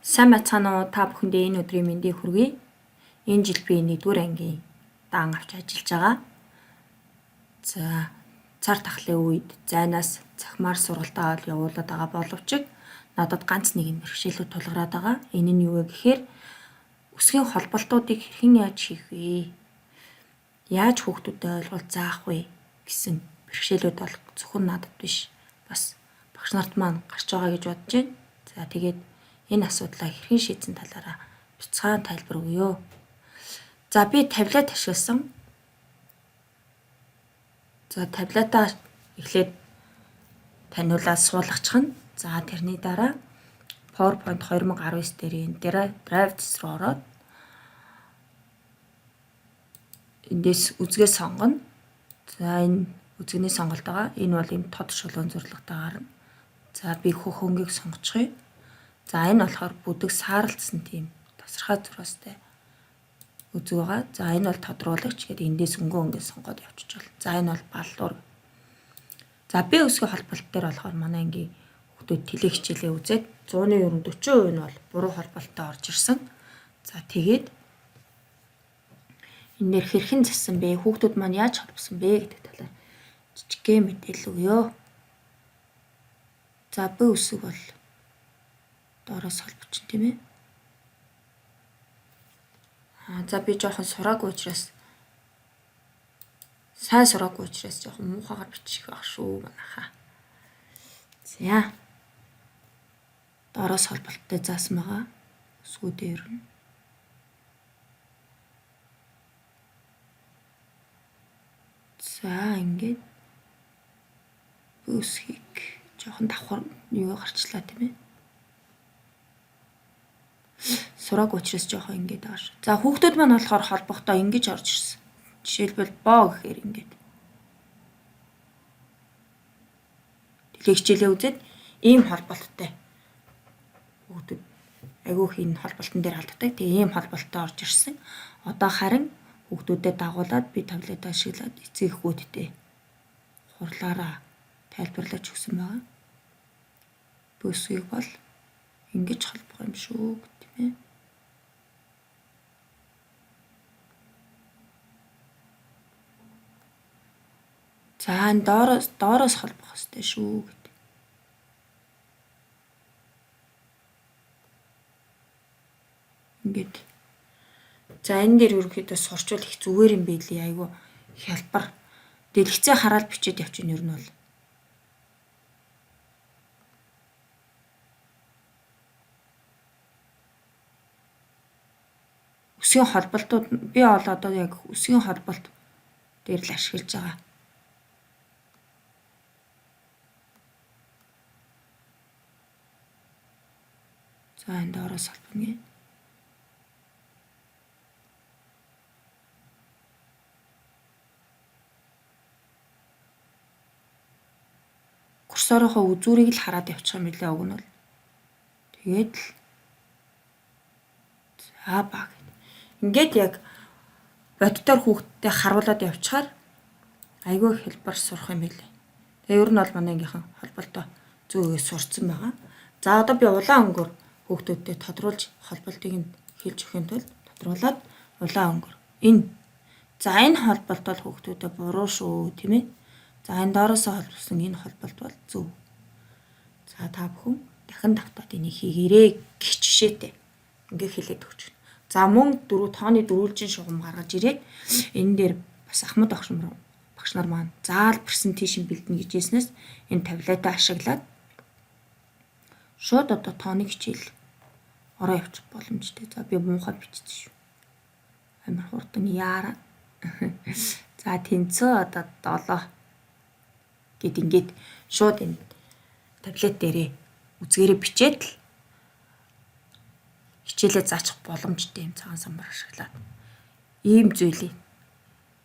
Сайн байцгаана уу? Та бүхэндээ энэ өдрийн мэндийг хүргэе. Энэ жил би 1-р ангийн даан авч ажиллаж байгаа. За, цар тахлын үед зайнаас цахимаар сургалтаа явуулаад байгаа боловч надад ганц нэгэн бэрхшээлүүд тулгараад байгаа. Энэ нь юу вэ гэхээр өсгийн холболтуудыг хэрхэн яаж хийх вэ? Яаж хүүхдүүдэд ойлголт заах вэ гэсэн бэрхшээлүүд бол зөвхөн надад биш. Бас багш нарт маань гарч байгаа гэж бодож байна. За тэгээд энэ асуудлаа хэрхэн шийдсэн талаараа бяцхан тайлбар өгье. За би таблет ашигласан. За таблетаа эхлээд таниулаад суулгачих нь. За тэрний дараа PowerPoint 2019 дээр энэ Drive руу ороод эндээс үзгээ сонгоно. За энэ үзэгний сонголт байгаа. Энэ бол юм тод шулуун зорилготой гарна. За би хөхөнгийг сонгочихъя. За энэ болохоор бүдэг саарлцсан тийм тасархай зурастай үзэг байгаа. За энэ бол тодруулагч гэдэг эндээс өнгөө сонгоод явчих жол. За энэ бол баллуур. За би өсгөө холболт дээр болохоор манай ангийн хүүхдүүд теле хичээлээ үзээд 100-ны ер нь 40% нь бол буруу холболттой орж ирсэн. За тэгээд энэ нэр хэрхэн зассан бэ? Хүүхдүүд маань яаж холбосон бэ гэдэг талаар жижигхэн мэдээлэл өгье. За би өсөг бол доороос холбочин тийм ээ. За би жоохон сураагүй учраас сайн сураагүй учраас жоохон муухайгаар бичих байх шүү манайхаа. За. Доороос холболттой заасан байгаа. Өсгүүдээ ер нь. За ингээд өсгийг жоохон давхар юу гарчлаа тийм ээ. Сураг учраас жоохон ингэж ааш. За хүүхдүүд маань болохоор холбохдоо ингэж орж ирсэн. Жишээлбэл боо гэхээр ингэж. Теле хичээлээ үзээд ийм холболттой. Хүүхдүүд айгүй их энэ холболтон дээр алддаг. Тэгээ ийм холболттой орж ирсэн. Одоо харин хүүхдүүдэд дагуулад би таблет ашиглаад эцэг эхүүдтэй хурлаараа тайлбарлаж өгсөн байгаа. Бүсгийг бол ингэж холбох юм шүү тийм ээ. За энэ доороос холбох хэрэгтэй шүү гэдэг. Ингээд. За энэ дээр ерөнхийдөө сурчвал их зүгээр юм билий айгүй хялбар. Дэлгэцээ хараад бичээд явчихна ер нь бол. Өсгийн холболтууд би одоо яг өсгийн холболт дээр л ашиглаж байгаа. За энэ доороос холбоно. Курсорынхоо үзүүрийг л хараад явчих юм билээ уг нь бол. Тэгээд л за баг. Ингээд яг боддоор хүүхдтэй харуулад явчихаар айгүй хэлбэр сурах юм билээ. Тэгээ ер нь бол манай ангийнхан холболтоо зөөгөө сурцсан байгаа. За одоо би улаан өнгөөр хүүхдүүдэд тодруулж холболтыг нь хэлж өгөхийн тулд тодруулаад улаан өнгөөр энэ. За энэ холболт бол хүүхдүүдэд буруу шүү тийм ээ. За энэ доороосоо холбосон энэ холболт бол зөв. За та бүхэн дахин давтаад энийг хийгээрэй гэх жишээтэй. Ингээ хэлээд өгч байна. За мөн тооны дөрвөлжин шугам гаргаж ирээд энэ дээр бас Ахмад багш нар маань заал презентацийн бэлдэнэ гэж хэлснээс энэ таблетаа ашиглаад шууд одоо тооны хичээл ороо явчих боломжтой. За би муухай бичсэн шүү. Амар хурдан яараа. За тэнцээ одоо 7 гэд ингээд шууд энэ таблет дээрээ үзгээрээ бичээд л хичээлээ заачих боломжтой юм цагаан самбар ашиглаад. Ийм зүйлийг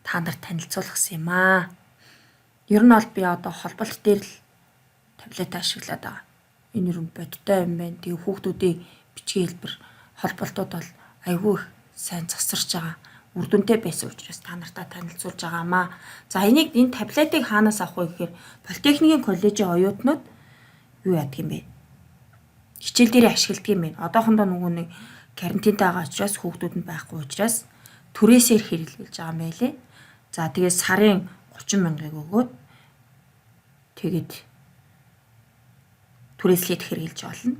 та нарт танилцуулгасан юм аа. Ер нь бол би одоо холболт дээр л таблет ашиглаад байгаа. Энэ ер нь бодтой юм байна. Тэгээ хүүхдүүдийн бичгийн хэлбэр холболтууд бол айгүй их сайн засарч байгаа. Үр дүнтэй байсан учраас та нартаа танилцуулж байгаамаа. За энэ таблетыг хаанаас авах вэ гэхээр Политехникийн коллежийн оюутнууд юу яадаг юм бэ? хичээл дээр ашигладаг юм байна. Одоохондоо нөгөө нэг карантинтай байгаа учраас хүүхдүүд нь байхгүй учраас түрээсээр хэрэглэж байгаа юм байлээ. За тэгээд сарын 30 мянгаыг өгөөд тэгээд түрээслээд хэрэглэж болно.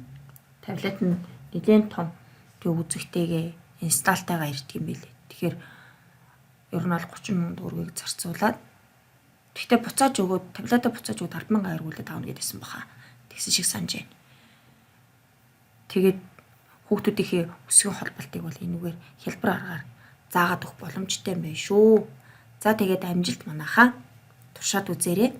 Таблет нь нэлээд том тэг үзэгтэйгээ инсталтайгаа ирдэг юм билээ. Тэгэхээр ер нь бол 30 сая төгрөгийг зарцуулаад тэгтээ буцааж өгөөд таблетаа буцааж өгөөд 10,000 эргүүлээд авна гэдээсэн баха. Тэгсэн шиг санаж байна. Тэгээд хүүхдүүдийнхээ өсвийн холболтыг бол энэгээр хялбар аргаар заагаад өгөх боломжтой юм байна шүү. За тэгээд амжилт манайхаа туршаад үзээрэй.